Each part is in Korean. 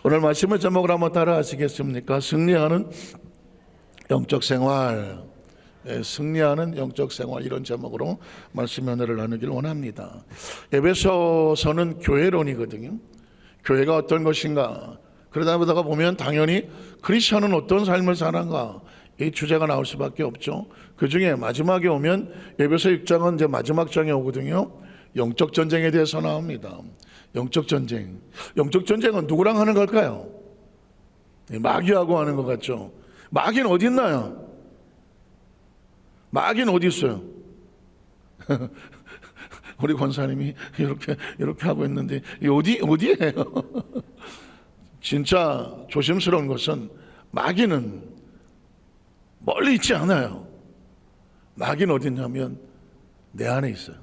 오늘 말씀의 제목을 한번 따라 하시겠습니까? 승리하는 영적 생활. 승리하는 영적 생활, 이런 제목으로 말씀 연회를 나누길 원합니다. 에베소서는 교회론이거든요. 교회가 어떤 것인가, 그러다 보면 당연히 크리스천은 어떤 삶을 사는가, 이 주제가 나올 수밖에 없죠. 그 중에 마지막에 오면 에베소 6장은 이제 마지막 장에 오거든요. 영적 전쟁에 대해서 나옵니다. 영적 전쟁. 영적 전쟁은 누구랑 하는 걸까요? 마귀하고 하는 것 같죠. 마귀는 어디 있나요? 마귀는 어디 있어요? 우리 권사님이 이렇게 하고 있는데 어디예요? 진짜 조심스러운 것은 마귀는 멀리 있지 않아요. 마귀는 어디 있냐면 내 안에 있어요.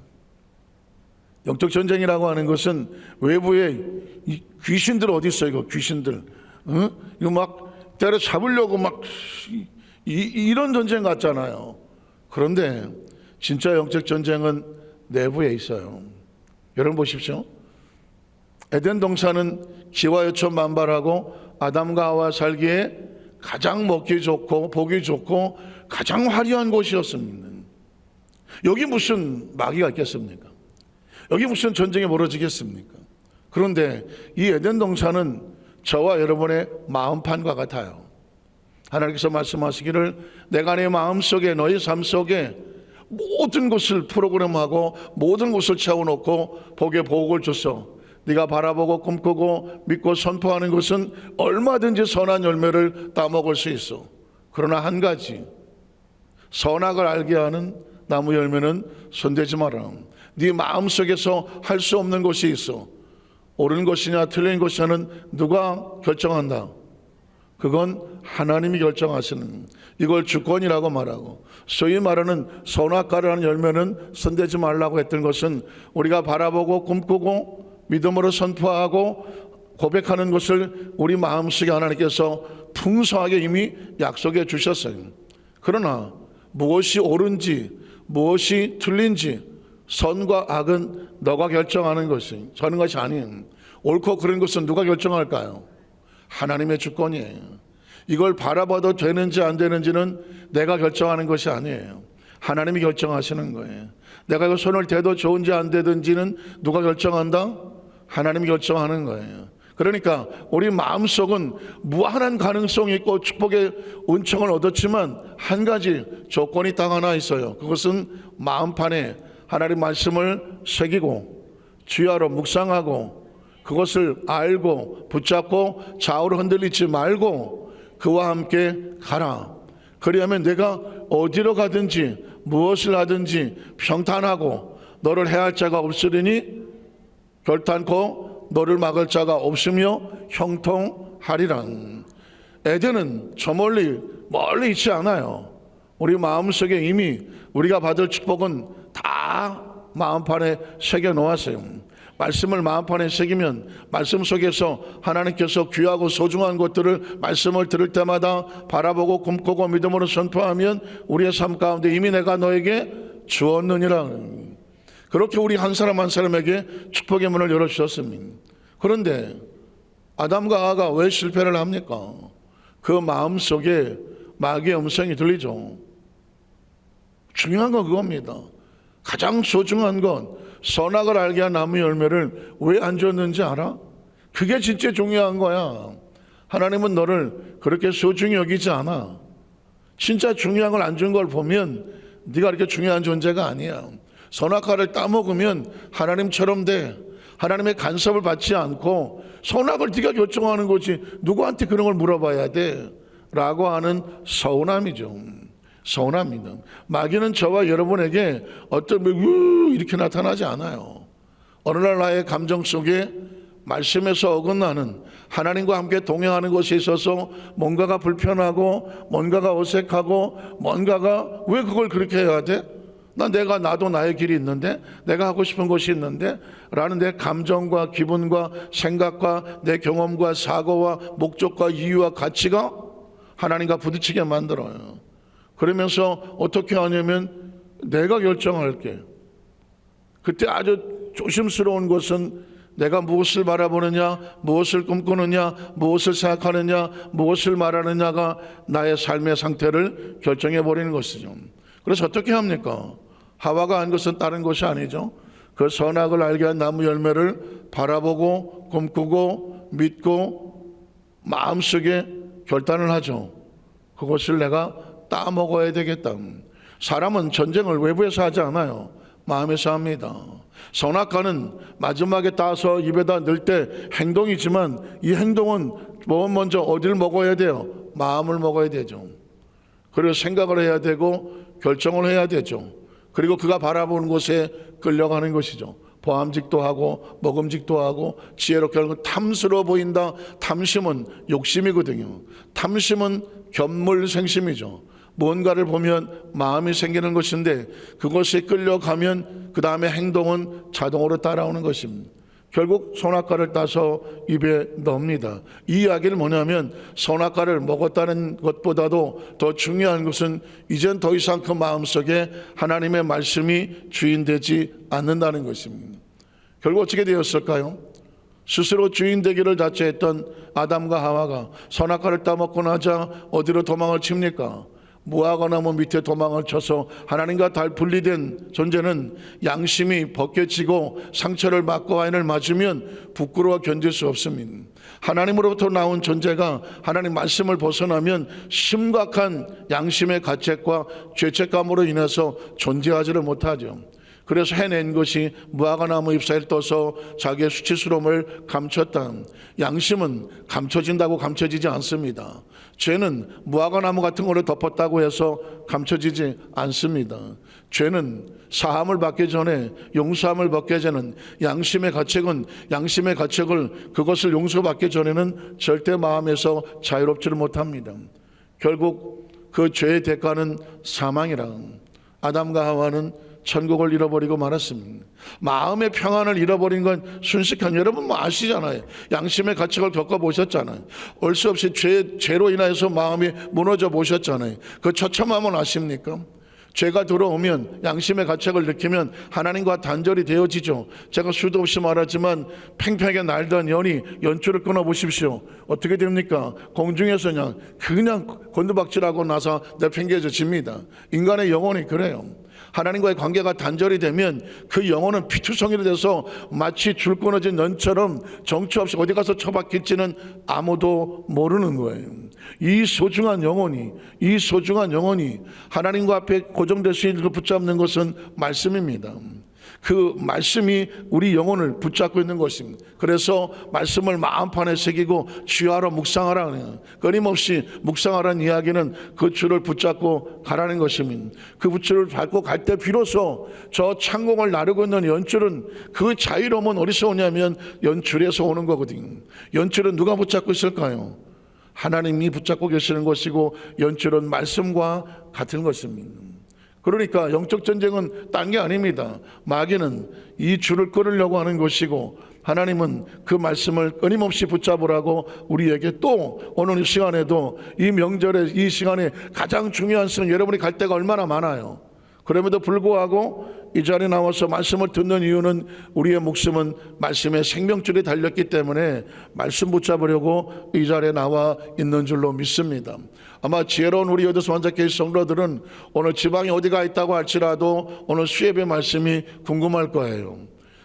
영적 전쟁이라고 하는 것은 외부에 이 귀신들 어디 있어요? 이거 귀신들, 이거 막 때려 잡으려고 막 이런 전쟁 같잖아요. 그런데 진짜 영적 전쟁은 내부에 있어요. 여러분 보십시오. 에덴 동산은 기와 요청 만발하고 아담과 하와 살기에 가장 먹기 좋고 보기 좋고 가장 화려한 곳이었습니다. 여기 무슨 마귀가 있겠습니까? 여기 무슨 전쟁이 벌어지겠습니까? 그런데 이 에덴 동산은 저와 여러분의 마음판과 같아요. 하나님께서 말씀하시기를 내가 내 마음속에 너희 삶 속에 모든 것을 프로그램하고 모든 것을 채워놓고 복의 복을 줬어. 네가 바라보고 꿈꾸고 믿고 선포하는 것은 얼마든지 선한 열매를 따먹을 수 있어. 그러나 한 가지, 선악을 알게 하는 나무 열매는 손대지 마라. 네 마음속에서 할 수 없는 것이 있어. 옳은 것이냐 틀린 것이냐는 누가 결정한다? 그건 하나님이 결정하시는, 이걸 주권이라고 말하고, 소위 말하는 선악과를 하는 열매는 손대지 말라고 했던 것은 우리가 바라보고 꿈꾸고 믿음으로 선포하고 고백하는 것을 우리 마음속에 하나님께서 풍성하게 이미 약속해 주셨어요. 그러나 무엇이 옳은지 무엇이 틀린지, 선과 악은 너가 결정하는 것이 저는 것이 아닌, 옳고 그른 것은 누가 결정할까요? 하나님의 주권이에요. 이걸 바라봐도 되는지 안 되는지는 내가 결정하는 것이 아니에요. 하나님이 결정하시는 거예요. 내가 그 손을 대도 좋은지 안 되든지는 누가 결정한다? 하나님이 결정하는 거예요. 그러니까 우리 마음속은 무한한 가능성이 있고 축복의 은총을 얻었지만 한 가지 조건이 딱 하나 있어요. 그것은 마음판에 하나님 말씀을 새기고 주야로 묵상하고 그것을 알고 붙잡고 좌우로 흔들리지 말고 그와 함께 가라. 그리하면 내가 어디로 가든지 무엇을 하든지 평탄하고 너를 해할 자가 없으리니 결탄코 너를 막을 자가 없으며 형통하리라. 에덴은 저 멀리 있지 않아요. 우리 마음속에 이미 우리가 받을 축복은 다 마음판에 새겨 놓았어요. 말씀을 마음판에 새기면 말씀 속에서 하나님께서 귀하고 소중한 것들을 말씀을 들을 때마다 바라보고 꿈꾸고 믿음으로 선포하면 우리의 삶 가운데 이미 내가 너에게 주었느니라. 그렇게 우리 한 사람 한 사람에게 축복의 문을 열어주셨습니다. 그런데 아담과 하와가 왜 실패를 합니까? 그 마음속에 마귀의 음성이 들리죠. 중요한 건 그겁니다. 가장 소중한 건 선악을 알게 한 나무 열매를 왜 안 줬는지 알아? 그게 진짜 중요한 거야. 하나님은 너를 그렇게 소중히 여기지 않아. 진짜 중요한 걸 안 준 걸 보면 네가 그렇게 중요한 존재가 아니야. 선악과를 따먹으면 하나님처럼 돼. 하나님의 간섭을 받지 않고 선악을 네가 결정하는 거지 누구한테 그런 걸 물어봐야 돼 라고 하는 서운함이죠. 서운합니다. 마귀는 저와 여러분에게 어떤 이렇게 나타나지 않아요. 어느 날 나의 감정 속에 말씀에서 어긋나는, 하나님과 함께 동행하는 것에 있어서 뭔가가 불편하고 뭔가가 어색하고 뭔가가 왜 그걸 그렇게 해야 돼? 나도 나의 길이 있는데, 내가 하고 싶은 것이 있는데 라는 내 감정과 기분과 생각과 내 경험과 사고와 목적과 이유와 가치가 하나님과 부딪히게 만들어요. 그러면서 어떻게 하냐면 내가 결정할게. 그때 아주 조심스러운 것은 내가 무엇을 바라보느냐, 무엇을 꿈꾸느냐, 무엇을 생각하느냐, 무엇을 말하느냐가 나의 삶의 상태를 결정해 버리는 것이죠. 그래서 어떻게 합니까? 하와가 한 것은 다른 것이 아니죠. 그 선악을 알게 한 나무 열매를 바라보고 꿈꾸고 믿고 마음속에 결단을 하죠. 그것을 내가 따먹어야 되겠다. 사람은 전쟁을 외부에서 하지 않아요. 마음에서 합니다. 선악과는 마지막에 따서 입에다 넣을 때 행동이지만 이 행동은 먼저 어디를 먹어야 돼요? 마음을 먹어야 되죠. 그리고 생각을 해야 되고 결정을 해야 되죠. 그리고 그가 바라보는 곳에 끌려가는 것이죠. 보암직도 하고 먹음직도 하고 지혜롭게 하는 건 탐스러워 보인다. 탐심은 욕심이거든요. 탐심은 견물생심이죠. 뭔가를 보면 마음이 생기는 것인데 그것에 끌려가면 그 다음에 행동은 자동으로 따라오는 것입니다. 결국 선악과를 따서 입에 넣습니다. 이 이야기는 뭐냐면 선악과를 먹었다는 것보다도 더 중요한 것은 이젠 더 이상 그 마음속에 하나님의 말씀이 주인되지 않는다는 것입니다. 결국 어떻게 되었을까요? 스스로 주인 되기를 자처했던 아담과 하와가 선악과를 따먹고 나자 어디로 도망을 칩니까? 무화과나무 밑에 도망을 쳐서 하나님과 달 분리된 존재는 양심이 벗겨지고 상처를 받고 와인을 맞으면 부끄러워 견딜 수 없습니다. 하나님으로부터 나온 존재가 하나님 말씀을 벗어나면 심각한 양심의 가책과 죄책감으로 인해서 존재하지를 못하죠. 그래서 해낸 것이 무화과나무 잎사이를 떠서 자기의 수치스러움을 감췄다. 양심은 감춰진다고 감춰지지 않습니다. 죄는 무화과나무 같은 거를 덮었다고 해서 감춰지지 않습니다. 죄는 사함을 받기 전에 용서함을 받기 전에는 양심의 가책은 양심의 가책을 그것을 용서받기 전에는 절대 마음에서 자유롭지를 못합니다. 결국 그 죄의 대가는 사망이라. 아담과 하와는 천국을 잃어버리고 말았습니다. 마음의 평안을 잃어버린 건 순식간 여러분 뭐 아시잖아요. 양심의 가책을 겪어보셨잖아요. 올 수 없이 죄로 인해서 마음이 무너져 보셨잖아요. 그 처참함은 아십니까? 죄가 들어오면 양심의 가책을 느끼면 하나님과 단절이 되어지죠. 제가 수도 없이 말하지만 팽팽하게 날던 연줄을 끊어보십시오. 어떻게 됩니까? 공중에서 그냥 곤두박질하고 나서 내팽개져집니다. 인간의 영혼이 그래요. 하나님과의 관계가 단절이 되면 그 영혼은 피투성이로 돼서 마치 줄 끊어진 연처럼 정처 없이 어디 가서 처박힐지는 아무도 모르는 거예요. 이 소중한 영혼이 하나님과 앞에 고정될 수 있는 걸 붙잡는 것은 말씀입니다. 그 말씀이 우리 영혼을 붙잡고 있는 것입니다. 그래서 말씀을 마음판에 새기고 주야로 묵상하라. 끊임없이 묵상하라는 이야기는 그 줄을 붙잡고 가라는 것입니다. 그 줄을 밟고 갈 때 비로소 저 창공을 나르고 있는 연줄은 그 자유로움은 어디서 오냐면 연줄에서 오는 거거든요. 연줄은 누가 붙잡고 있을까요? 하나님이 붙잡고 계시는 것이고 연줄은 말씀과 같은 것입니다. 그러니까 영적 전쟁은 딴 게 아닙니다. 마귀는 이 줄을 끊으려고 하는 것이고 하나님은 그 말씀을 끊임없이 붙잡으라고 우리에게 또 오늘 이 시간에도 이 명절의 이 시간에 가장 중요한 시간 여러분이 갈 데가 얼마나 많아요. 그럼에도 불구하고 이 자리에 나와서 말씀을 듣는 이유는 우리의 목숨은 말씀의 생명줄이 달렸기 때문에 말씀 붙잡으려고 이 자리에 나와 있는 줄로 믿습니다. 아마 지혜로운 우리 여도수 환자교회 성도들은 오늘 지방에 어디가 있다고 할지라도 오늘 수예배 말씀이 궁금할 거예요.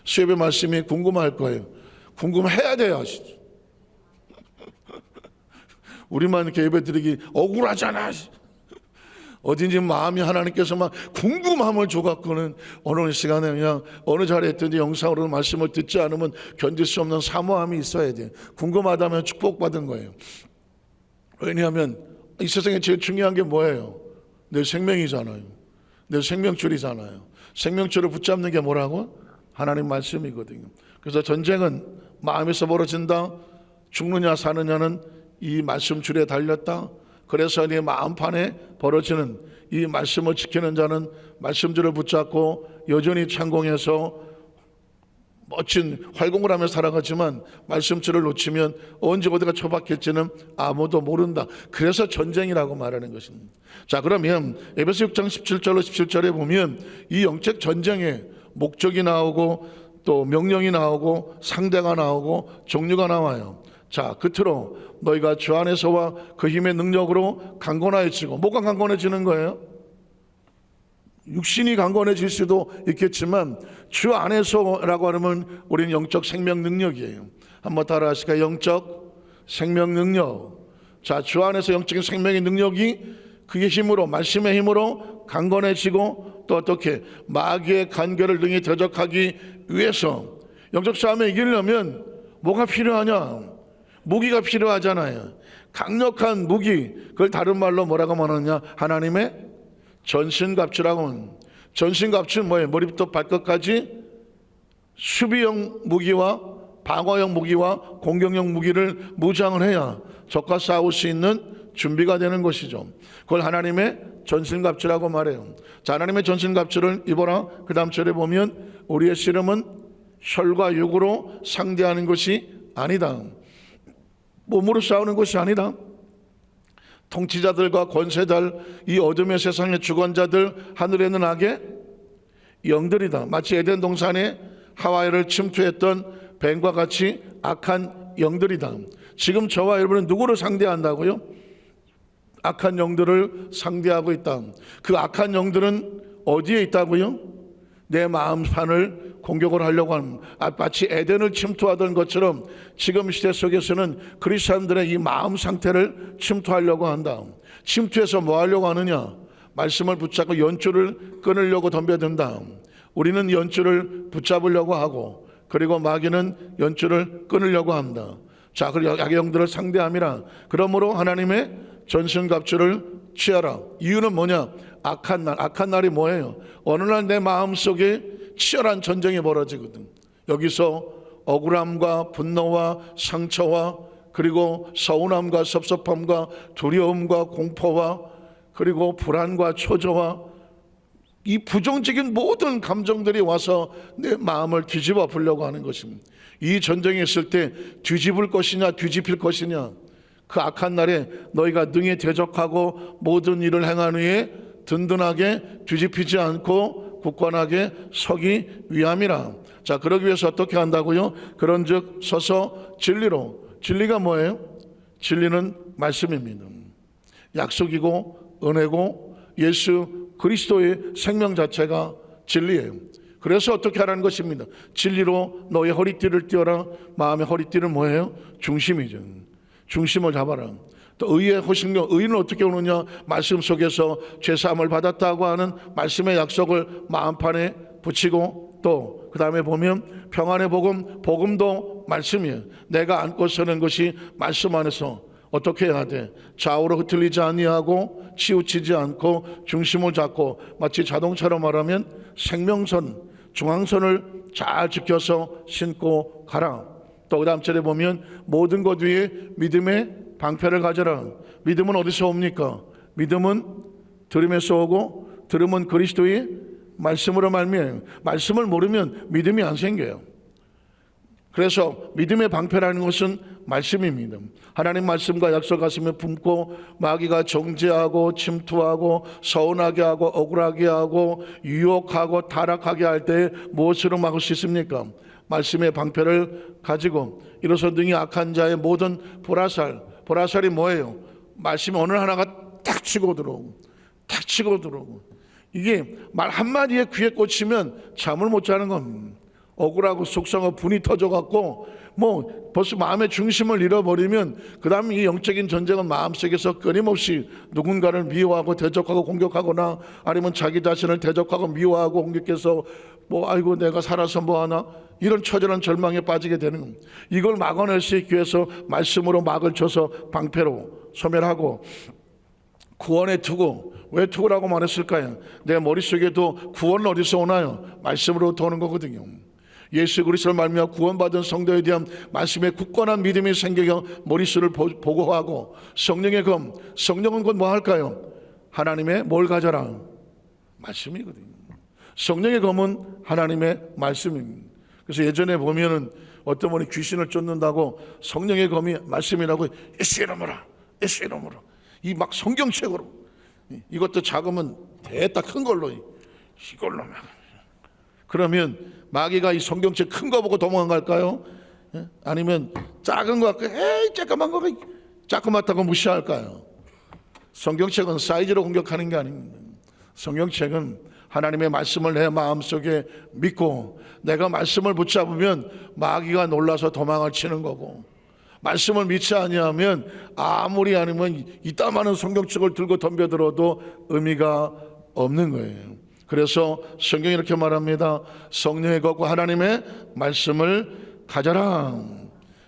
수예배 말씀이 궁금할 거예요. 궁금해야 돼요. 우리만 이렇게 예배 드리기 억울하잖아. 어딘지 마음이 하나님께서 막 궁금함을 줘갖고는 어느 시간에 그냥 어느 자리에 있든지 영상으로 말씀을 듣지 않으면 견딜 수 없는 사모함이 있어야 돼요. 궁금하다면 축복받은 거예요. 왜냐하면 이 세상에 제일 중요한 게 뭐예요? 내 생명이잖아요. 내 생명줄이잖아요. 생명줄을 붙잡는 게 뭐라고? 하나님 말씀이거든요. 그래서 전쟁은 마음에서 벌어진다. 죽느냐 사느냐는 이 말씀줄에 달렸다. 그래서 네 마음판에 벌어지는 이 말씀을 지키는 자는 말씀줄을 붙잡고 여전히 창공에서 멋진 활공을 하며 살아가지만 말씀줄을 놓치면 언제 어디가 처박힐지는 아무도 모른다. 그래서 전쟁이라고 말하는 것입니다. 자, 그러면 에베소 6장 17절로 17절에 보면 이 영적 전쟁의 목적이 나오고 또 명령이 나오고 상대가 나오고 종류가 나와요. 자, 끝으로 너희가 주 안에서와 그 힘의 능력으로 강건해지고, 뭐가 강건해지는 거예요? 육신이 강건해질 수도 있겠지만 주 안에서라고 하면 우리는 영적 생명 능력이에요. 한번 따라 하실까요? 영적 생명 능력. 자, 주 안에서 영적인 생명의 능력이 그의 힘으로, 말씀의 힘으로 강건해지고, 또 어떻게 마귀의 간결을 능히 대적하기 위해서, 영적 싸움에 이기려면 뭐가 필요하냐? 무기가 필요하잖아요. 강력한 무기, 그걸 다른 말로 뭐라고 말하느냐? 하나님의 전신갑주라고 하는. 전신갑주는 뭐예요? 머리부터 발끝까지 수비형 무기와 방어형 무기와 공격형 무기를 무장을 해야 적과 싸울 수 있는 준비가 되는 것이죠. 그걸 하나님의 전신갑주라고 말해요. 자, 하나님의 전신갑주를 입어라. 그 다음 절에 보면 우리의 씨름은 혈과 육으로 상대하는 것이 아니다. 몸으로 싸우는 것이 아니다. 통치자들과 권세자들, 이 어둠의 세상의 주권자들, 하늘에 있는 악의 영들이다. 마치 에덴 동산에 하와이를 침투했던 뱀과 같이 악한 영들이다. 지금 저와 여러분은 누구를 상대한다고요? 악한 영들을 상대하고 있다. 그 악한 영들은 어디에 있다고요? 내 마음판을 공격을 하려고 하는, 마치 에덴을 침투하던 것처럼 지금 시대 속에서는 그리스도인들의 이 마음 상태를 침투하려고 한다. 침투해서 뭐 하려고 하느냐? 말씀을 붙잡고 연줄을 끊으려고 덤벼든다. 우리는 연줄을 붙잡으려고 하고, 그리고 마귀는 연줄을 끊으려고 합니다. 자, 그리고 악의 영들을 상대함이라. 그러므로 하나님의 전신갑주를 취하라. 이유는 뭐냐? 악한 날. 악한 날이 뭐예요? 어느 날 내 마음속에 치열한 전쟁이 벌어지거든. 여기서 억울함과 분노와 상처와, 그리고 서운함과 섭섭함과 두려움과 공포와, 그리고 불안과 초조와, 이 부정적인 모든 감정들이 와서 내 마음을 뒤집어 보려고 하는 것입니다. 이 전쟁이 있을 때 뒤집을 것이냐 뒤집힐 것이냐, 그 악한 날에 너희가 능히 대적하고 모든 일을 행한 후에 든든하게 뒤집히지 않고 굳건하게 서기 위함이라. 자, 그러기 위해서 어떻게 한다고요? 그런즉 서서 진리로. 진리가 뭐예요? 진리는 말씀입니다. 약속이고 은혜고 예수 그리스도의 생명 자체가 진리예요. 그래서 어떻게 하라는 것입니다. 진리로 너의 허리띠를 띄어라. 마음의 허리띠는 뭐예요? 중심이죠. 중심을 잡아라. 또 의의 호식력, 의는 어떻게 오느냐? 말씀 속에서 죄사함을 받았다고 하는 말씀의 약속을 마음판에 붙이고, 또 그 다음에 보면 평안의 복음, 복음도 말씀이에요. 내가 안고 서는 것이 말씀 안에서 어떻게 해야 돼? 좌우로 흐트리지 아니하고 치우치지 않고 중심을 잡고, 마치 자동차로 말하면 생명선, 중앙선을 잘 지켜서 신고 가라. 또 그 다음 절에 보면 모든 것 위에 믿음의 방패를 가져라. 믿음은 어디서 옵니까? 믿음은 들음에서 오고, 들음은 그리스도의 말씀으로 말미암아요. 말씀을 모르면 믿음이 안 생겨요. 그래서 믿음의 방패라는 것은 말씀입니다. 하나님 말씀과 약속 가슴에 품고 마귀가 정죄하고 침투하고 서운하게 하고 억울하게 하고 유혹하고 타락하게 할 때 무엇으로 막을 수 있습니까? 말씀의 방패를 가지고 이로써 능히 악한 자의 모든 보라살이 뭐예요? 말씀이 어느 하나가 탁 치고 들어오고 탁 치고 들어오고, 이게 말 한마디에 귀에 꽂히면 잠을 못 자는 겁니다. 억울하고 속상하고 분이 터져갖고 뭐 벌써 마음의 중심을 잃어버리면 그 다음에 이 영적인 전쟁은 마음속에서 끊임없이 누군가를 미워하고 대적하고 공격하거나, 아니면 자기 자신을 대적하고 미워하고 공격해서 뭐 아이고 내가 살아서 뭐하나, 이런 처절한 절망에 빠지게 되는 겁니다. 이걸 막아낼 수 있기 위해서 말씀으로 막을 쳐서 방패로 소멸하고, 구원의 투구. 왜 투구라고 말했을까요? 내 머릿속에도 구원은 어디서 오나요? 말씀으로부터 오는 거거든요. 예수 그리스도를 말미암아 구원받은 성도에 대한 말씀의 굳건한 믿음이 생겨 머릿수를 보고하고, 성령의 검, 성령은 곧 뭐 할까요? 하나님의 뭘 가져라? 말씀이거든요. 성령의 검은 하나님의 말씀입니다. 그래서 예전에 보면은 어떤 분이 귀신을 쫓는다고 성령의 검이 말씀이라고, 예수 이름으로, 예수 이름으로, 이 막 성경책으로, 이것도 작으면 대딱 큰 걸로 이걸로 막, 그러면 마귀가 이 성경책 큰 거 보고 도망갈까요? 아니면 작은 거 갖고 에이 조그만 거 조그맣다고 무시할까요? 성경책은 사이즈로 공격하는 게 아닙니다. 성경책은 하나님의 말씀을 내 마음속에 믿고 내가 말씀을 붙잡으면 마귀가 놀라서 도망을 치는 거고, 말씀을 믿지 아니하면 아무리 아니면 이따만한 성경책을 들고 덤벼들어도 의미가 없는 거예요. 그래서 성경이 이렇게 말합니다. 성령의 것과 하나님의 말씀을 가져라.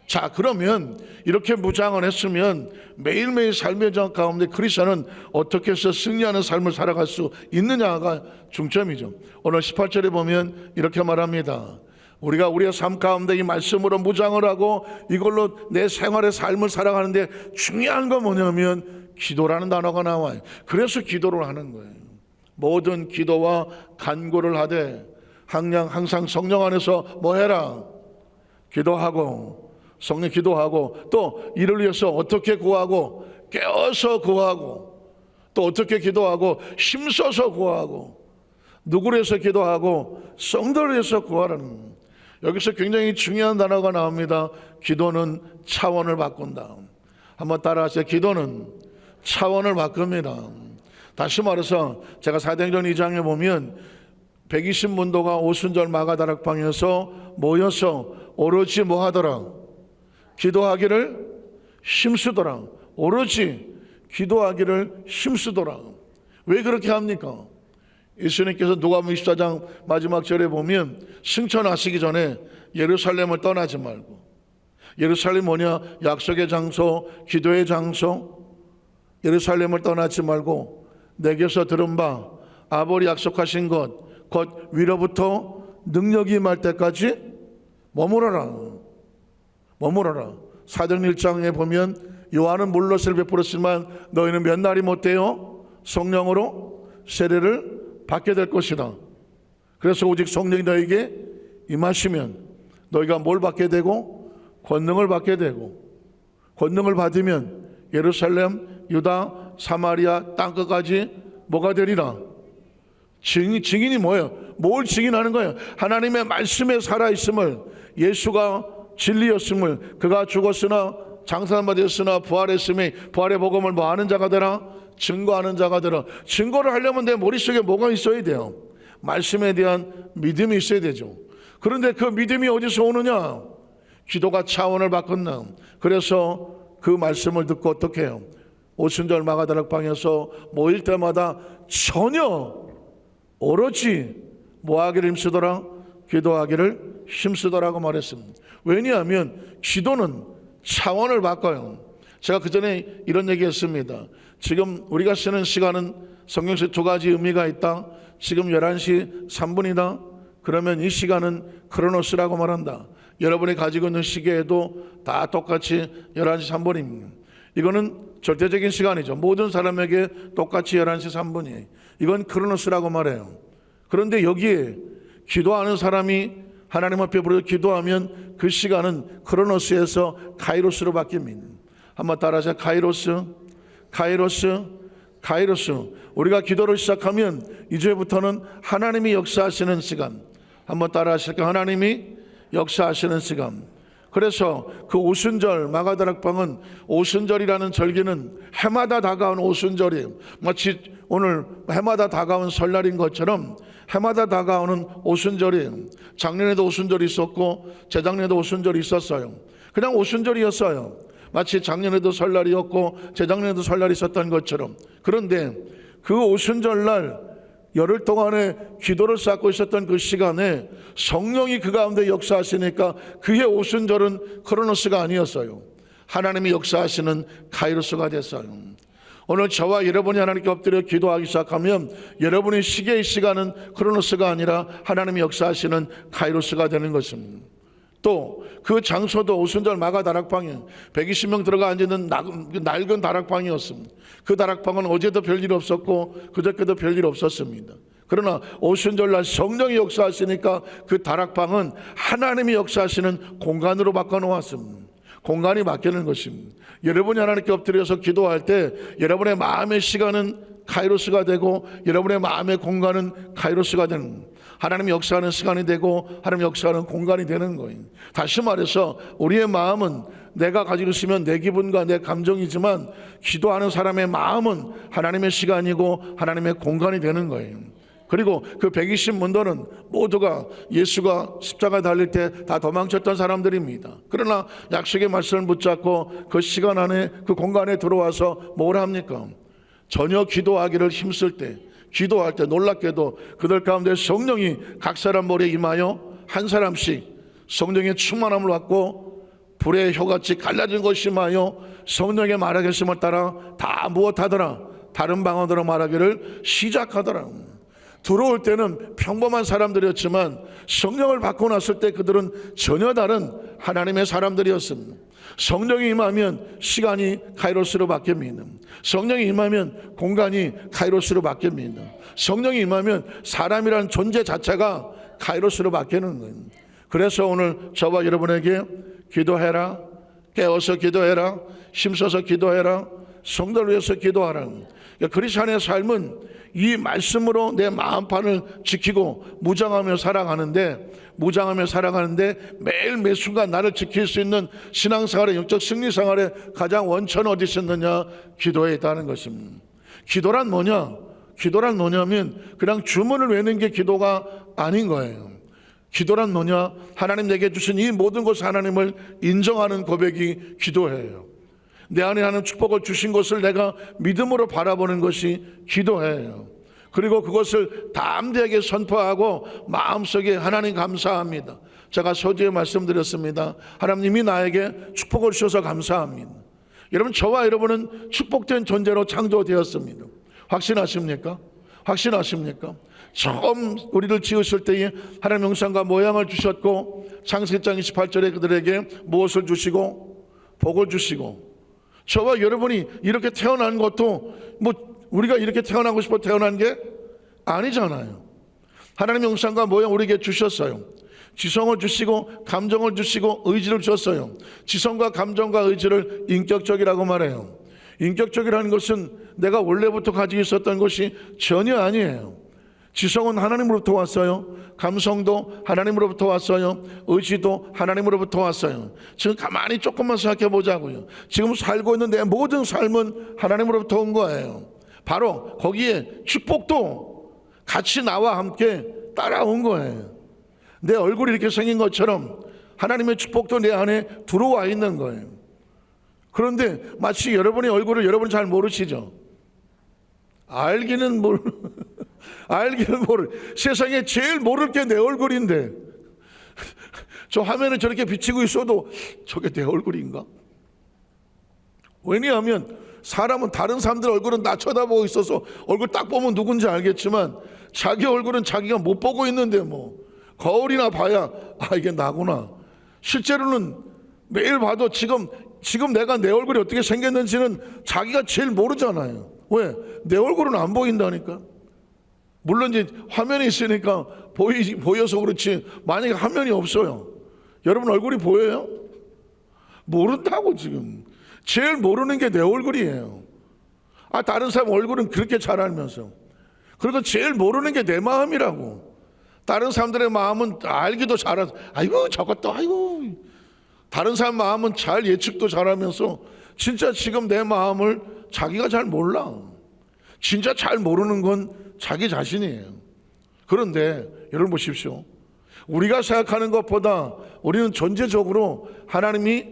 자, 그러면 이렇게 무장을 했으면 매일매일 삶의 정 가운데 크리스천은 어떻게 해서 승리하는 삶을 살아갈 수 있느냐가 중점이죠. 오늘 18절에 보면 이렇게 말합니다. 우리가 우리의 삶 가운데 이 말씀으로 무장을 하고 이걸로 내 생활의 삶을 살아가는데 중요한 건 뭐냐면 기도라는 단어가 나와요. 그래서 기도를 하는 거예요. 모든 기도와 간구를 하되 항상 성령 안에서 뭐 해라? 기도하고, 성령 기도하고, 또 이를 위해서 어떻게 구하고, 깨어서 구하고, 또 어떻게 기도하고, 힘써서 구하고, 누구를 위해서 기도하고, 성도를 위해서 구하라는. 여기서 굉장히 중요한 단어가 나옵니다. 기도는 차원을 바꾼다. 한번 따라하세요. 기도는 차원을 바꿉니다. 다시 말해서 제가 사도행전 2장에 보면 120문도가 오순절 마가다락방에서 모여서 오로지 뭐 하더라? 기도하기를 힘쓰더라. 오로지 기도하기를 힘쓰더라. 왜 그렇게 합니까? 예수님께서 누가복음 24장 마지막 절에 보면 승천하시기 전에 예루살렘을 떠나지 말고, 예루살렘 뭐냐? 약속의 장소, 기도의 장소. 예루살렘을 떠나지 말고 내게서 들은 바 아버지 약속하신 것 곧 위로부터 능력이 임할 때까지 머무러라. 사도행전 1장에 보면 요한은 물러설 베풀었지만 너희는 몇 날이 못되어 성령으로 세례를 받게 될 것이다. 그래서 오직 성령이 너에게 임하시면 너희가 뭘 받게 되고? 권능을 받게 되고, 권능을 받으면 예루살렘, 유다, 사마리아 땅끝까지 뭐가 되리라? 증인이 뭐예요? 뭘 증인하는 거예요? 하나님의 말씀에 살아있음을, 예수가 진리였음을, 그가 죽었으나 장사한 바 되었으나 부활했음이 부활의 복음을 뭐 하는 자가 되라? 증거하는 자가 되라. 증거를 하려면 내 머릿속에 뭐가 있어야 돼요? 말씀에 대한 믿음이 있어야 되죠. 그런데 그 믿음이 어디서 오느냐? 기도가 차원을 바꾼다. 그래서 그 말씀을 듣고 어떻게 해요? 오순절 마가다락방에서 모일 때마다 전혀 오로지 뭐하기를 힘쓰더라? 기도하기를 힘쓰더라고 말했습니다. 왜냐하면 기도는 차원을 바꿔요. 제가 그 전에 이런 얘기했습니다. 지금 우리가 쓰는 시간은 성경책 두 가지 의미가 있다. 지금 11시 3분이다. 그러면 이 시간은 크로노스라고 말한다. 여러분이 가지고 있는 시계에도 다 똑같이 11시 3분입니다. 이거는 절대적인 시간이죠. 모든 사람에게 똑같이 11시 3분이에요. 이건 크로노스라고 말해요. 그런데 여기에 기도하는 사람이 하나님 앞에 부르짖어 기도하면 그 시간은 크로노스에서 카이로스로 바뀝니다. 한번 따라하세요. 카이로스. 우리가 기도를 시작하면 이제부터는 하나님이 역사하시는 시간. 한번 따라하실까요? 하나님이 역사하시는 시간. 그래서 그 오순절 마가다락방은, 오순절이라는 절기는 해마다 다가온 오순절이에요. 마치 오늘 해마다 다가온 설날인 것처럼 해마다 다가오는 오순절이에요. 작년에도 오순절이 있었고 재작년에도 오순절이 있었어요. 그냥 오순절이었어요. 마치 작년에도 설날이었고 재작년에도 설날이 있었던 것처럼. 그런데 그 오순절날 열흘 동안에 기도를 쌓고 있었던 그 시간에 성령이 그 가운데 역사하시니까 그의 오순절은 크로노스가 아니었어요. 하나님이 역사하시는 카이로스가 됐어요. 오늘 저와 여러분이 하나님께 엎드려 기도하기 시작하면 여러분의 시계의 시간은 크로노스가 아니라 하나님이 역사하시는 카이로스가 되는 것입니다. 또 그 장소도 오순절 마가다락방이에요. 120명 들어가 앉는 낡은 다락방이었습니다. 그 다락방은 어제도 별일 없었고 그저께도 별일 없었습니다. 그러나 오순절날 성령이 역사하시니까 그 다락방은 하나님이 역사하시는 공간으로 바꿔놓았습니다. 공간이 바뀌는 것입니다. 여러분이 하나님께 엎드려서 기도할 때 여러분의 마음의 시간은 카이로스가 되고 여러분의 마음의 공간은 카이로스가 되는 겁니다. 하나님이 역사하는 시간이 되고 하나님 역사하는 공간이 되는 거예요. 다시 말해서 우리의 마음은 내가 가지고 있으면 내 기분과 내 감정이지만 기도하는 사람의 마음은 하나님의 시간이고 하나님의 공간이 되는 거예요. 그리고 그 120문도는 모두가 예수가 십자가에 달릴 때 다 도망쳤던 사람들입니다. 그러나 약속의 말씀을 붙잡고 그 시간 안에 그 공간에 들어와서 뭘 합니까? 전혀 기도하기를 힘쓸 때, 기도할 때 놀랍게도 그들 가운데 성령이 각 사람 머리에 임하여 한 사람씩 성령의 충만함을 받고 불의 혀같이 갈라진 것이 임하여 성령의 말하겠음을 따라 다 무엇하더라? 다른 방언으로 말하기를 시작하더라. 들어올 때는 평범한 사람들이었지만 성령을 받고 났을 때 그들은 전혀 다른 하나님의 사람들이었습니다. 성령이 임하면 시간이 카이로스로 바뀝니다. 성령이 임하면 공간이 카이로스로 바뀝니다. 성령이 임하면 사람이라는 존재 자체가 카이로스로 바뀌는 거예요. 그래서 오늘 저와 여러분에게 기도해라, 깨어서 기도해라, 힘써서 기도해라, 성도를 위해서 기도하라. 그리스도인의 삶은 이 말씀으로 내 마음판을 지키고 무장하며 살아가는데 매일 매 순간 나를 지킬 수 있는 신앙생활의 영적 승리생활의 가장 원천은 어디 있었느냐? 기도에 있다는 것입니다. 기도란 뭐냐? 기도란 뭐냐면 그냥 주문을 외는 게 기도가 아닌 거예요. 기도란 뭐냐? 하나님 내게 주신 이 모든 것을 하나님을 인정하는 고백이 기도예요. 내 안에 하는 축복을 주신 것을 내가 믿음으로 바라보는 것이 기도예요. 그리고 그것을 담대하게 선포하고 마음속에 하나님 감사합니다. 제가 서두에 말씀드렸습니다. 하나님이 나에게 축복을 주셔서 감사합니다. 여러분, 저와 여러분은 축복된 존재로 창조되었습니다. 확신하십니까? 확신하십니까? 처음 우리를 지으실 때에 하나님 형상과 모양을 주셨고 창세기 1장 28절에 그들에게 무엇을 주시고 복을 주시고, 저와 여러분이 이렇게 태어난 것도 우리가 이렇게 태어나고 싶어 태어난 게 아니잖아요. 하나님 형상과 모양 우리에게 주셨어요. 지성을 주시고 감정을 주시고 의지를 주셨어요. 지성과 감정과 의지를 인격적이라고 말해요. 인격적이라는 것은 내가 원래부터 가지고 있었던 것이 전혀 아니에요. 지성은 하나님으로부터 왔어요. 감성도 하나님으로부터 왔어요. 의지도 하나님으로부터 왔어요. 지금 가만히 조금만 생각해 보자고요. 지금 살고 있는 내 모든 삶은 하나님으로부터 온 거예요. 바로 거기에 축복도 같이 나와 함께 따라온 거예요. 내 얼굴이 이렇게 생긴 것처럼 하나님의 축복도 내 안에 들어와 있는 거예요. 그런데 마치 여러분의 얼굴을 여러분 잘 모르시죠? 알기는 세상에 제일 모를 게 내 얼굴인데 저 화면에 저렇게 비치고 있어도 저게 내 얼굴인가? 왜냐하면 사람은 다른 사람들 얼굴은 다 쳐다보고 있어서 얼굴 딱 보면 누군지 알겠지만 자기 얼굴은 자기가 못 보고 있는데 거울이나 봐야 이게 나구나. 실제로는 매일 봐도 지금 내가 내 얼굴이 어떻게 생겼는지는 자기가 제일 모르잖아요. 왜? 내 얼굴은 안 보인다니까. 물론 이제 화면이 있으니까 보여서 그렇지, 만약에 화면이 없어요, 여러분 얼굴이 보여요? 모른다고. 지금 제일 모르는 게 내 얼굴이에요. 다른 사람 얼굴은 그렇게 잘 알면서. 그리고 제일 모르는 게 내 마음이라고. 다른 사람들의 마음은 알기도 잘하고 아이고 저것도 아이고, 다른 사람 마음은 잘 예측도 잘하면서 진짜 지금 내 마음을 자기가 잘 몰라. 진짜 잘 모르는 건 자기 자신이에요. 그런데 여러분 보십시오. 우리가 생각하는 것보다 우리는 존재적으로 하나님이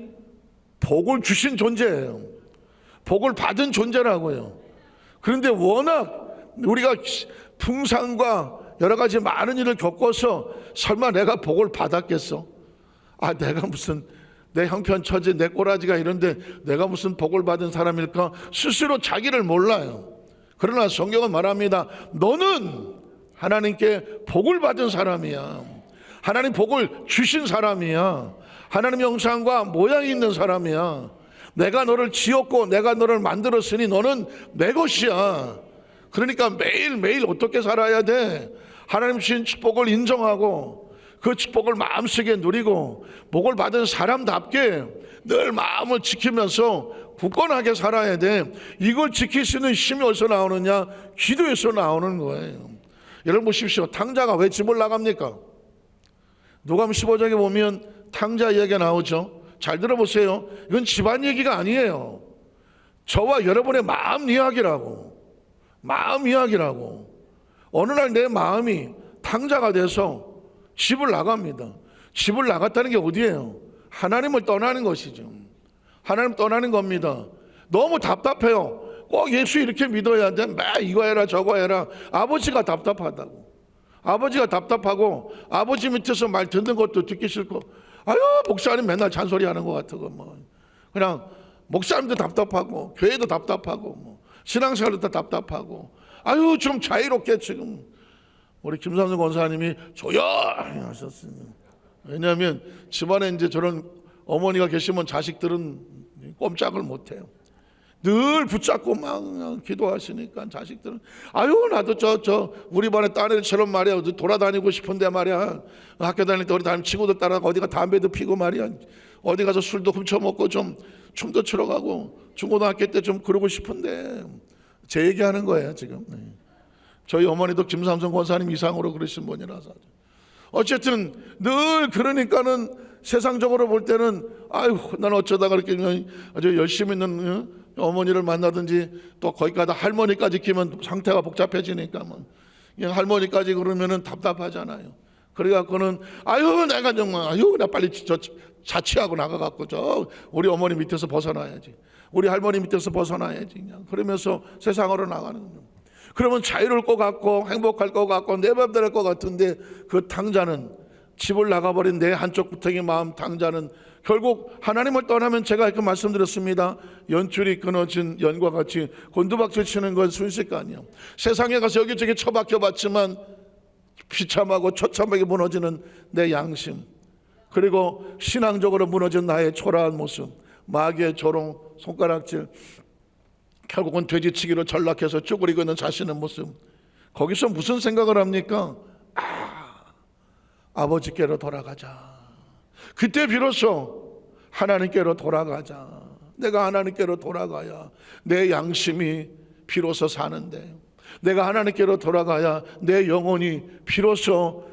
복을 주신 존재예요. 복을 받은 존재라고요. 그런데 워낙 우리가 풍상과 여러 가지 많은 일을 겪어서 설마 내가 복을 받았겠어? 내가 무슨 내 형편 처지 내 꼬라지가 이런데 내가 무슨 복을 받은 사람일까? 스스로 자기를 몰라요. 그러나 성경은 말합니다. 너는 하나님께 복을 받은 사람이야. 하나님 복을 주신 사람이야. 하나님 형상과 모양이 있는 사람이야. 내가 너를 지었고 내가 너를 만들었으니 너는 내 것이야. 그러니까 매일매일 어떻게 살아야 돼? 하나님 주신 축복을 인정하고 그 축복을 마음속에 누리고 복을 받은 사람답게 늘 마음을 지키면서 굳건하게 살아야 돼. 이걸 지킬 수 있는 힘이 어디서 나오느냐? 기도에서 나오는 거예요. 여러분 보십시오. 탕자가 왜 집을 나갑니까? 누가복음 15장에 보면 탕자 이야기가 나오죠. 잘 들어보세요. 이건 집안 얘기가 아니에요. 저와 여러분의 마음 이야기라고. 마음 이야기라고. 어느 날 내 마음이 탕자가 돼서 집을 나갑니다. 집을 나갔다는 게 어디예요? 하나님을 떠나는 것이죠. 하나님 떠나는 겁니다. 너무 답답해요. 꼭 예수 이렇게 믿어야 돼. 막 이거 해라 저거 해라. 아버지가 답답하다고. 아버지가 답답하고 아버지 밑에서 말 듣는 것도 듣기 싫고, 아유 목사님 맨날 잔소리하는 것 같고, 뭐 그냥 목사님도 답답하고 교회도 답답하고 뭐 신앙생활도 답답하고, 아유 좀 자유롭게. 지금 우리 김삼순 권사님이 조용히 하셨습니다. 왜냐하면 집안에 이제 저런 어머니가 계시면 자식들은 꼼짝을 못해요. 늘 붙잡고 막 기도하시니까 자식들은, 아유 나도 저 우리 반에 딸애처럼 말이야 돌아다니고 싶은데 말이야, 학교 다닐 때 우리 다른 친구들 따라 어디가 담배도 피고 말이야, 어디 가서 술도 훔쳐먹고 좀 춤도 추러 가고 중고등학교 때 좀 그러고 싶은데, 제 얘기하는 거예요 지금. 저희 어머니도 김삼성 권사님 이상으로 그러신 분이라서. 어쨌든 늘 그러니까는 세상적으로 볼 때는, 아유 난 어쩌다가 그렇게 아주 열심히 있는 어머니를 만나든지, 또 거기까지 할머니까지 키면 상태가 복잡해지니까 뭐 그냥 할머니까지 그러면은 답답하잖아요. 그래갖고는 아유 내가 정말 아유 나 빨리 저 자취하고 나가갖고 저 우리 어머니 밑에서 벗어나야지, 우리 할머니 밑에서 벗어나야지, 그냥 그러면서 세상으로 나가는 거예요. 그러면 자유로울 것 같고 행복할 것 같고 내 맘대로 할 것 같은데, 그 탕자는, 집을 나가버린 내 한쪽 구덩이 마음 탕자는 결국 하나님을 떠나면, 제가 이렇게 말씀드렸습니다. 연줄이 끊어진 연과 같이 곤두박질 치는 건 순식간이에요. 세상에 가서 여기저기 처박혀 봤지만 비참하고 처참하게 무너지는 내 양심, 그리고 신앙적으로 무너진 나의 초라한 모습, 마귀의 조롱, 손가락질, 결국은 돼지치기로 전락해서 쭈그리고 있는 자신의 모습. 거기서 무슨 생각을 합니까? 아버지께로 돌아가자. 그때 비로소 하나님께로 돌아가자. 내가 하나님께로 돌아가야 내 양심이 비로소 사는데, 내가 하나님께로 돌아가야 내 영혼이 비로소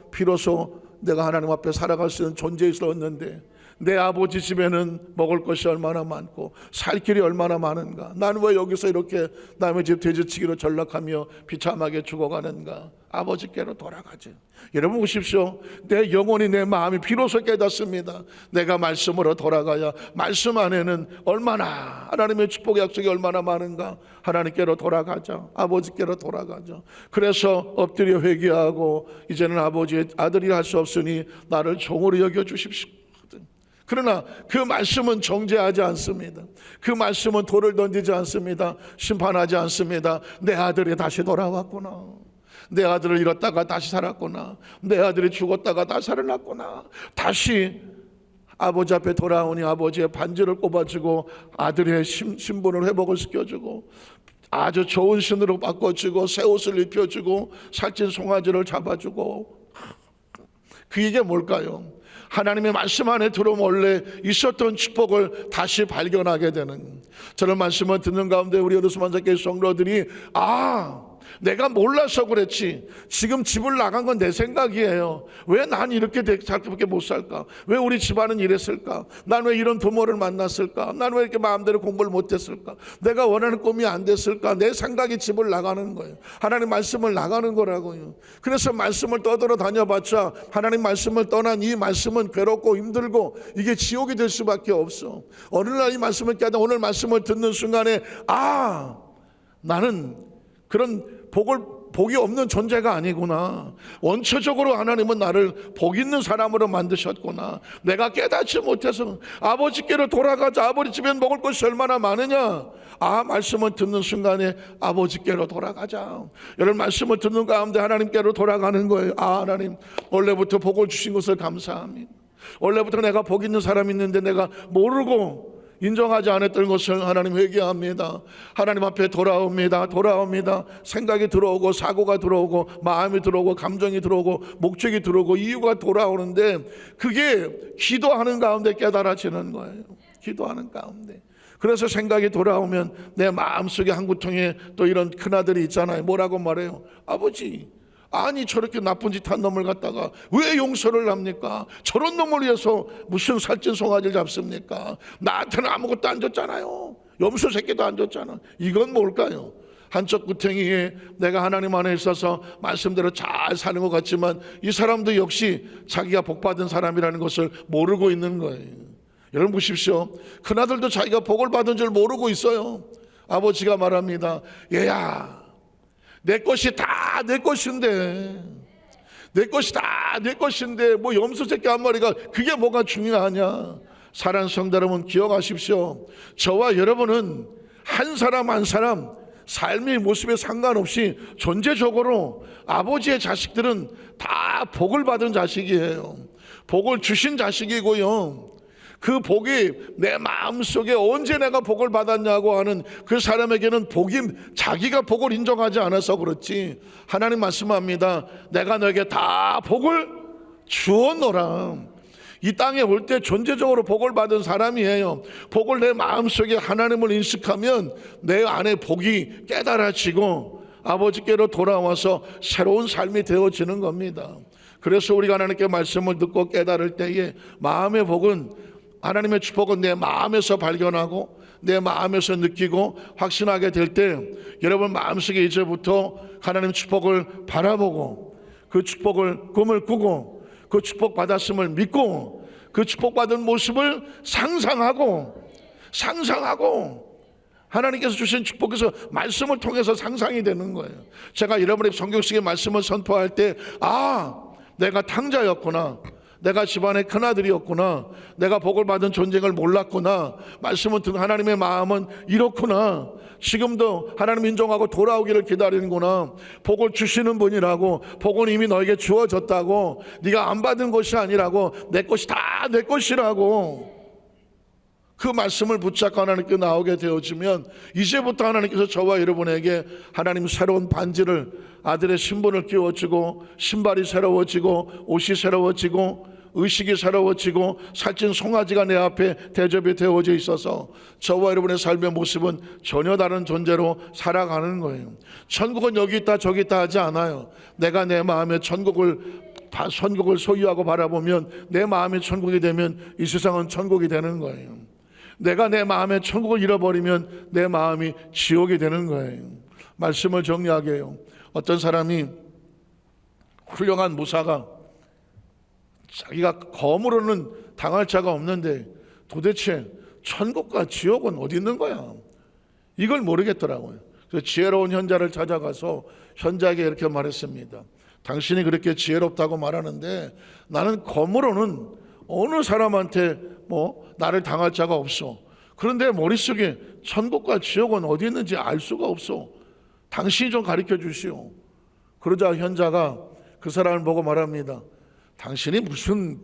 내가 하나님 앞에 살아갈 수 있는 존재일 수 있는데, 내 아버지 집에는 먹을 것이 얼마나 많고 살 길이 얼마나 많은가. 나는 왜 여기서 이렇게 남의 집 돼지치기로 전락하며 비참하게 죽어가는가. 아버지께로 돌아가지. 여러분 보십시오. 내 영혼이, 내 마음이 비로소 깨닫습니다. 내가 말씀으로 돌아가야, 말씀 안에는 얼마나 하나님의 축복의 약속이 얼마나 많은가. 하나님께로 돌아가자. 아버지께로 돌아가자. 그래서 엎드려 회개하고, 이제는 아버지의 아들이 할 수 없으니 나를 종으로 여겨주십시오. 그러나 그 말씀은 정죄하지 않습니다. 그 말씀은 돌을 던지지 않습니다. 심판하지 않습니다. 내 아들이 다시 돌아왔구나. 내 아들을 잃었다가 다시 살았구나. 내 아들이 죽었다가 다시 살아났구나. 다시 아버지 앞에 돌아오니 아버지의 반지를 꼽아주고 아들의 신분을 회복을 시켜주고, 아주 좋은 신으로 바꿔주고 새 옷을 입혀주고 살찐 송아지를 잡아주고. 그 이게 뭘까요? 하나님의 말씀 안에 들어오면 원래 있었던 축복을 다시 발견하게 되는, 저는 말씀을 듣는 가운데 우리 여도수만자교회 성도들이, 내가 몰라서 그랬지. 지금 집을 나간 건 내 생각이에요. 왜 난 이렇게 잘밖에 못 살까? 왜 우리 집안은 이랬을까? 난 왜 이런 부모를 만났을까? 난 왜 이렇게 마음대로 공부를 못했을까? 내가 원하는 꿈이 안 됐을까? 내 생각이 집을 나가는 거예요. 하나님 말씀을 나가는 거라고요. 그래서 말씀을 떠돌아 다녀봤자 하나님 말씀을 떠난 이 말씀은 괴롭고 힘들고 이게 지옥이 될 수밖에 없어. 어느 날 이 말씀을 깨닫다 오늘 말씀을 듣는 순간에, 나는 그런 복이 없는 존재가 아니구나. 원초적으로 하나님은 나를 복 있는 사람으로 만드셨구나. 내가 깨닫지 못해서 아버지께로 돌아가자. 아버지 집엔 먹을 것이 얼마나 많으냐. 말씀을 듣는 순간에 아버지께로 돌아가자. 여러분 말씀을 듣는 가운데 하나님께로 돌아가는 거예요. 하나님 원래부터 복을 주신 것을 감사합니다. 원래부터 내가 복 있는 사람이 있는데 내가 모르고 인정하지 않았던 것을 하나님 회개합니다. 하나님 앞에 돌아옵니다. 생각이 들어오고 사고가 들어오고 마음이 들어오고 감정이 들어오고 목적이 들어오고 이유가 돌아오는데, 그게 기도하는 가운데 깨달아지는 거예요. 기도하는 가운데. 그래서 생각이 돌아오면 내 마음속에 한 구통에 또 이런 큰아들이 있잖아요. 뭐라고 말해요? 아버지 아니 저렇게 나쁜 짓 한 놈을 갖다가 왜 용서를 합니까? 저런 놈을 위해서 무슨 살찐 송아지를 잡습니까? 나한테는 아무것도 안 줬잖아요. 염소 새끼도 안 줬잖아. 이건 뭘까요? 한쪽 구덩이에 내가 하나님 안에 있어서 말씀대로 잘 사는 것 같지만 이 사람도 역시 자기가 복받은 사람이라는 것을 모르고 있는 거예요. 여러분 보십시오. 큰아들도 자기가 복을 받은 줄 모르고 있어요. 아버지가 말합니다. 얘야, 내 것이 다 내 것인데, 내 것이 다 내 것인데 뭐 염소 새끼 한 마리가 그게 뭐가 중요하냐. 사랑하는 성도 여러분, 기억하십시오. 저와 여러분은 한 사람 한 사람 삶의 모습에 상관없이 존재적으로 아버지의 자식들은 다 복을 받은 자식이에요. 복을 주신 자식이고요. 그 복이 내 마음속에 언제 내가 복을 받았냐고 하는 그 사람에게는 복이 자기가 복을 인정하지 않아서 그렇지, 하나님 말씀합니다. 내가 너에게 다 복을 주었노라. 이 땅에 올 때 존재적으로 복을 받은 사람이에요. 복을 내 마음속에 하나님을 인식하면 내 안에 복이 깨달아지고 아버지께로 돌아와서 새로운 삶이 되어지는 겁니다. 그래서 우리가 하나님께 말씀을 듣고 깨달을 때에 마음의 복은, 하나님의 축복은 내 마음에서 발견하고 내 마음에서 느끼고 확신하게 될 때 여러분 마음속에 이제부터 하나님의 축복을 바라보고 그 축복을 꿈을 꾸고 그 축복 받았음을 믿고 그 축복받은 모습을 상상하고 하나님께서 주신 축복에서 말씀을 통해서 상상이 되는 거예요. 제가 여러분의 성경식의 말씀을 선포할 때 내가 탕자였구나, 내가 집안의 큰아들이었구나, 내가 복을 받은 존재를 몰랐구나, 말씀을 듣는 하나님의 마음은 이렇구나, 지금도 하나님 인정하고 돌아오기를 기다리는구나, 복을 주시는 분이라고, 복은 이미 너에게 주어졌다고, 네가 안 받은 것이 아니라고, 내 것이 다 내 것이라고 그 말씀을 붙잡고 하나님께 나오게 되어지면 이제부터 하나님께서 저와 여러분에게 하나님 새로운 반지를, 아들의 신분을 끼워주고 신발이 새로워지고 옷이 새로워지고 의식이 새로워지고 살찐 송아지가 내 앞에 대접이 되어져 있어서 저와 여러분의 삶의 모습은 전혀 다른 존재로 살아가는 거예요. 천국은 여기 있다 저기 있다 하지 않아요. 내가 내 마음의 천국을 소유하고 바라보면 내 마음의 천국이 되면 이 세상은 천국이 되는 거예요. 내가 내 마음의 천국을 잃어버리면 내 마음이 지옥이 되는 거예요. 말씀을 정리하게 해요. 어떤 사람이 훌륭한 무사가 자기가 검으로는 당할 자가 없는데 도대체 천국과 지옥은 어디 있는 거야? 이걸 모르겠더라고요. 그래서 지혜로운 현자를 찾아가서 현자에게 이렇게 말했습니다. 당신이 그렇게 지혜롭다고 말하는데 나는 검으로는 어느 사람한테 나를 당할 자가 없어. 그런데 머릿속에 천국과 지옥은 어디 있는지 알 수가 없어. 당신이 좀 가르쳐 주시오. 그러자 현자가 그 사람을 보고 말합니다. 당신이 무슨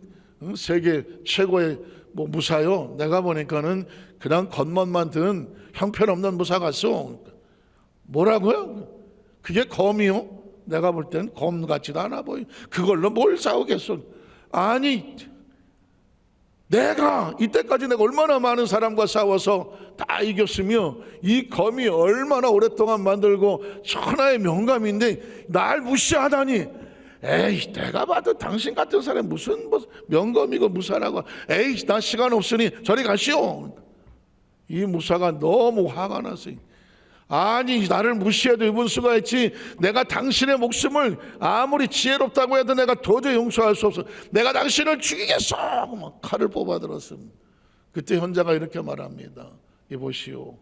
세계 최고의 무사요? 내가 보니까는 그냥 겉멋만 든 형편없는 무사 같소. 뭐라고요? 그게 검이요? 내가 볼 땐 검 같지도 않아 보여. 그걸로 뭘 싸우겠소? 아니, 내가 이때까지 내가 얼마나 많은 사람과 싸워서 다 이겼으며 이 검이 얼마나 오랫동안 만들고 천하의 명감인데 날 무시하다니. 에이, 내가 봐도 당신 같은 사람 무슨 명검이고 무사라고. 에이, 나 시간 없으니 저리 가시오. 이 무사가 너무 화가 났어요. 아니, 나를 무시해도 이분 수가 있지. 내가 당신의 목숨을 아무리 지혜롭다고 해도 내가 도저히 용서할 수 없어. 내가 당신을 죽이겠어. 막 칼을 뽑아들었습니다. 그때 현자가 이렇게 말합니다. 이보시오,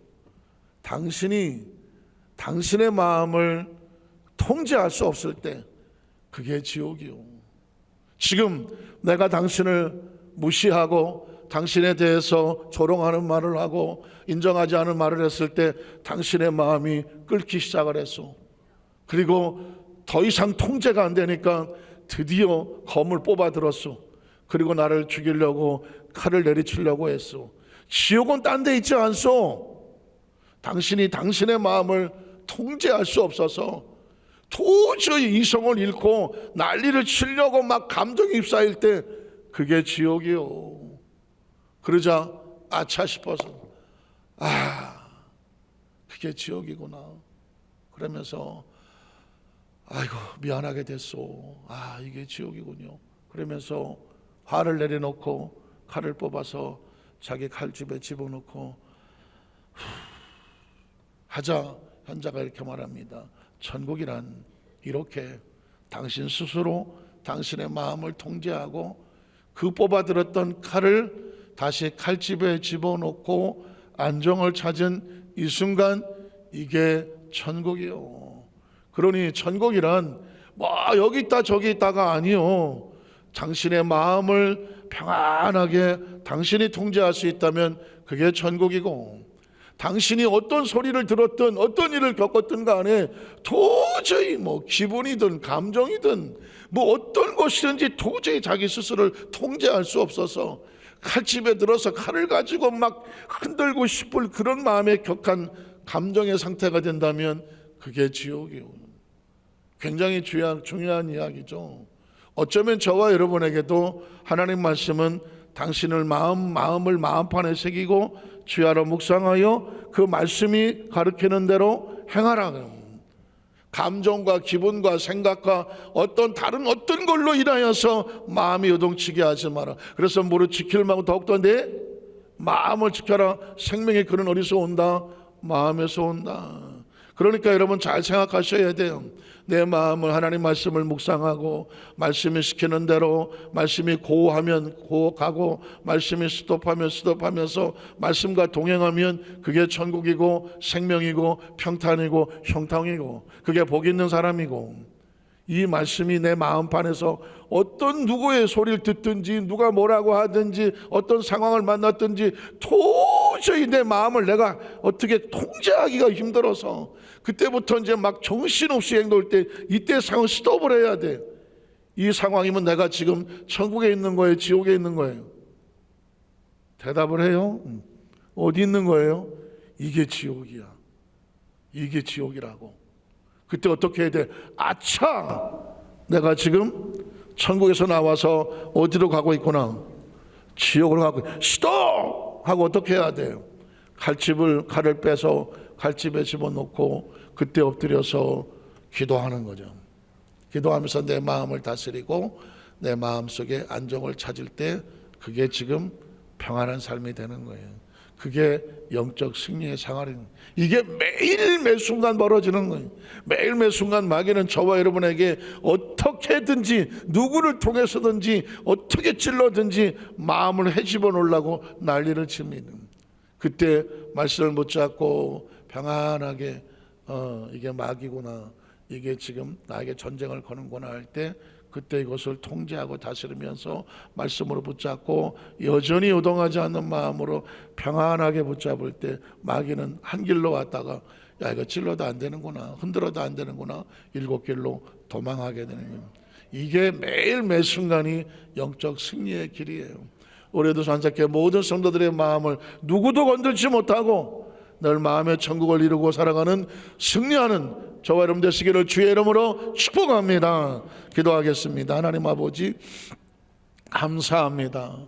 당신이 당신의 마음을 통제할 수 없을 때 그게 지옥이요. 지금 내가 당신을 무시하고 당신에 대해서 조롱하는 말을 하고 인정하지 않은 말을 했을 때 당신의 마음이 끓기 시작을 했어. 그리고 더 이상 통제가 안 되니까 드디어 검을 뽑아 들었어. 그리고 나를 죽이려고 칼을 내리치려고 했어. 지옥은 딴 데 있지 않소. 당신이 당신의 마음을 통제할 수 없어서 도저히 이성을 잃고 난리를 치려고 막 감정이 휩싸일 때 그게 지옥이요. 그러자 아차 싶어서 그게 지옥이구나. 그러면서 아이고 미안하게 됐소. 아 이게 지옥이군요. 그러면서 화를 내려놓고 칼을 뽑아서 자기 칼집에 집어넣고 하자 현자가 이렇게 말합니다. 천국이란 이렇게 당신 스스로 당신의 마음을 통제하고 그 뽑아들었던 칼을 다시 칼집에 집어넣고 안정을 찾은 이 순간 이게 천국이요. 그러니 천국이란 뭐 여기 있다 저기 있다가 아니요. 당신의 마음을 평안하게 당신이 통제할 수 있다면 그게 천국이고, 당신이 어떤 소리를 들었든 어떤 일을 겪었든 간에 도저히 뭐 기분이든 감정이든 뭐 어떤 것이든지 도저히 자기 스스로를 통제할 수 없어서 칼집에 들어서 칼을 가지고 막 흔들고 싶을 그런 마음에 격한 감정의 상태가 된다면 그게 지옥이에요. 굉장히 중요한 이야기죠. 어쩌면 저와 여러분에게도 하나님 말씀은 당신을 마음을 마음판에 새기고 주야로 묵상하여 그 말씀이 가르치는 대로 행하라. 감정과 기분과 생각과 다른 어떤 걸로 인하여서 마음이 요동치게 하지 마라. 그래서 무릇 지킬 만큼 더욱더 내 마음을 지켜라. 생명의 그런 어디서 온다? 마음에서 온다. 그러니까 여러분 잘 생각하셔야 돼요. 내 마음을 하나님 말씀을 묵상하고 말씀이 시키는 대로 말씀이 고하면 고하고 말씀이 스톱하면 스톱하면서 말씀과 동행하면 그게 천국이고 생명이고 평탄이고 형통이고 그게 복 있는 사람이고, 이 말씀이 내 마음판에서 어떤 누구의 소리를 듣든지 누가 뭐라고 하든지 어떤 상황을 만났든지 도저히 내 마음을 내가 어떻게 통제하기가 힘들어서 그때부터 이제 막 정신없이 행동할 때 이때 상황 스톱을 해야 돼. 이 상황이면 내가 지금 천국에 있는 거예요, 지옥에 있는 거예요? 대답을 해요. 어디 있는 거예요? 이게 지옥이야. 이게 지옥이라고. 그때 어떻게 해야 돼? 아차! 내가 지금 천국에서 나와서 어디로 가고 있구나. 지옥으로 가고 스톱! 하고 어떻게 해야 돼요? 칼을 빼서 칼집에 집어넣고 그때 엎드려서 기도하는 거죠. 기도하면서 내 마음을 다스리고 내 마음속에 안정을 찾을 때 그게 지금 평안한 삶이 되는 거예요. 그게 영적 승리의 생활인, 이게 매일 매 순간 벌어지는 거예요. 매일 매 순간 마귀는 저와 여러분에게 어떻게든지 누구를 통해서든지 어떻게 찔러든지 마음을 헤집어 놓으려고 난리를 칩니다. 그때 말씀을 붙잡고 평안하게 이게 마귀구나, 이게 지금 나에게 전쟁을 거는구나 할 때 그때 이것을 통제하고 다스리면서 말씀으로 붙잡고 여전히 요동하지 않는 마음으로 평안하게 붙잡을 때 마귀는 한 길로 왔다가 야 이거 찔러도 안 되는구나, 흔들어도 안 되는구나, 7길로 도망하게 되는 거예요. 이게 매일 매 순간이 영적 승리의 길이에요. 올해도 산사교회 모든 성도들의 마음을 누구도 건들지 못하고 늘 마음의 천국을 이루고 살아가는 승리하는 저와 여러분 되시기를 주의 이름으로 축복합니다. 기도하겠습니다. 하나님 아버지 감사합니다.